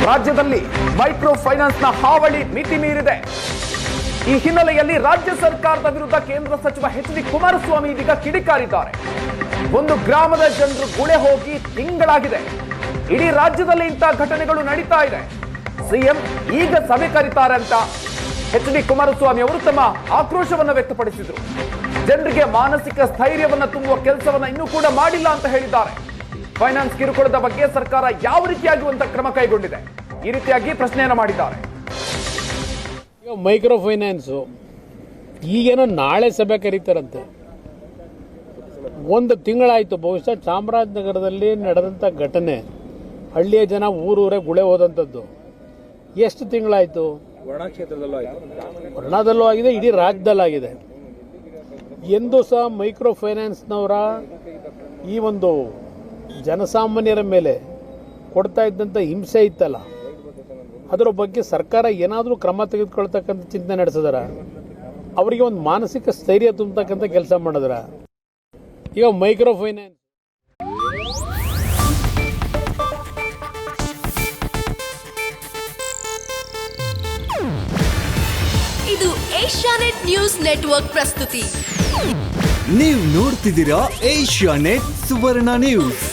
ರಾಜ್ಯದಲ್ಲಿ ಮೈಕ್ರೋ ಫೈನಾನ್ಸ್ನ ಹಾವಳಿ ಮಿತಿ ಮೀರಿದೆ. ಈ ಹಿನ್ನೆಲೆಯಲ್ಲಿ ರಾಜ್ಯ ಸರ್ಕಾರದ ವಿರುದ್ಧ ಕೇಂದ್ರ ಸಚಿವ ಎಚ್.ಡಿ. ಕುಮಾರಸ್ವಾಮಿ ಇದೀಗ ಕಿಡಿಕಾರಿದ್ದಾರೆ. ಒಂದು ಗ್ರಾಮದ ಜನರು ಗುಳೆ ಹೋಗಿ ತಿಂಗಳಾಗಿದೆ. ಇಡೀ ರಾಜ್ಯದಲ್ಲಿ ಇಂತಹ ಘಟನೆಗಳು ನಡೀತಾ ಇದೆ. ಸಿಎಂ ಈಗ ಸಭೆ ಕರೀತಾರೆ ಅಂತ ಎಚ್.ಡಿ. ಕುಮಾರಸ್ವಾಮಿ ಅವರು ತಮ್ಮ ಆಕ್ರೋಶವನ್ನು ವ್ಯಕ್ತಪಡಿಸಿದರು. ಜನರಿಗೆ ಮಾನಸಿಕ ಸ್ಥೈರ್ಯವನ್ನು ತುಂಬುವ ಕೆಲಸವನ್ನ ಇನ್ನೂ ಕೂಡ ಮಾಡಿಲ್ಲ ಅಂತ ಹೇಳಿದ್ದಾರೆ. ಫೈನಾನ್ಸ್ ಕಿರುಕುಳದ ಬಗ್ಗೆ ಸರ್ಕಾರ ಯಾವ ರೀತಿಯಾಗುವಂತ ಕ್ರಮ ಕೈಗೊಂಡಿದೆ, ಈ ರೀತಿಯಾಗಿ ಪ್ರಶ್ನೆಯನ್ನು ಮಾಡಿದ್ದಾರೆ. ಮೈಕ್ರೋ ಫೈನಾನ್ಸು ಈಗೇನೋ ನಾಳೆ ಸಭೆ ಕರೀತಾರಂತೆ. ಒಂದು ತಿಂಗಳಾಯಿತು. ಬಹುಶಃ ಚಾಮರಾಜನಗರದಲ್ಲಿ ನಡೆದಂಥ ಘಟನೆ, ಹಳ್ಳಿಯ ಜನ ಊರೂರೇ ಗುಳೆ ಹೋದಂಥದ್ದು ಎಷ್ಟು ತಿಂಗಳಾಯಿತು? ವರ್ಣದಲ್ಲೂ ಆಗಿದೆ, ಇಡೀ ರಾಜ್ಯದಲ್ಲಾಗಿದೆ. ಎಂದೂ ಸಹ ಮೈಕ್ರೋ ಫೈನಾನ್ಸ್ನವರ ಈ ಒಂದು ಜನಸಾಮಾನ್ಯರ ಮೇಲೆ ಕೊಡ್ತಾ ಇದ್ದಂಥ ಹಿಂಸೆ ಇತ್ತಲ್ಲ, ಅದರ ಬಗ್ಗೆ ಸರ್ಕಾರ ಏನಾದರೂ ಕ್ರಮ ತೆಗೆದುಕೊಳ್ತಕ್ಕಂಥ ಚಿಂತನೆ ನಡೆಸಿದಾರ? ಅವರಿಗೆ ಒಂದು ಮಾನಸಿಕ ಸ್ಥೈರ್ಯ ತುಂಬತಕ್ಕಂಥ ಕೆಲಸ ಮಾಡಿದ್ರ? ಈಗ ಮೈಕ್ರೋ ಫೈನಾನ್ಸ್ ಇದು ಏಷ್ಯಾನೆಟ್ ನ್ಯೂಸ್ ನೆಟ್ವರ್ಕ್ ಪ್ರಸ್ತುತಿ. ನೀವು ನೋಡ್ತಿದ್ದೀರಾ ಏಷ್ಯಾನೆಟ್ ಸುವರ್ಣ ನ್ಯೂಸ್.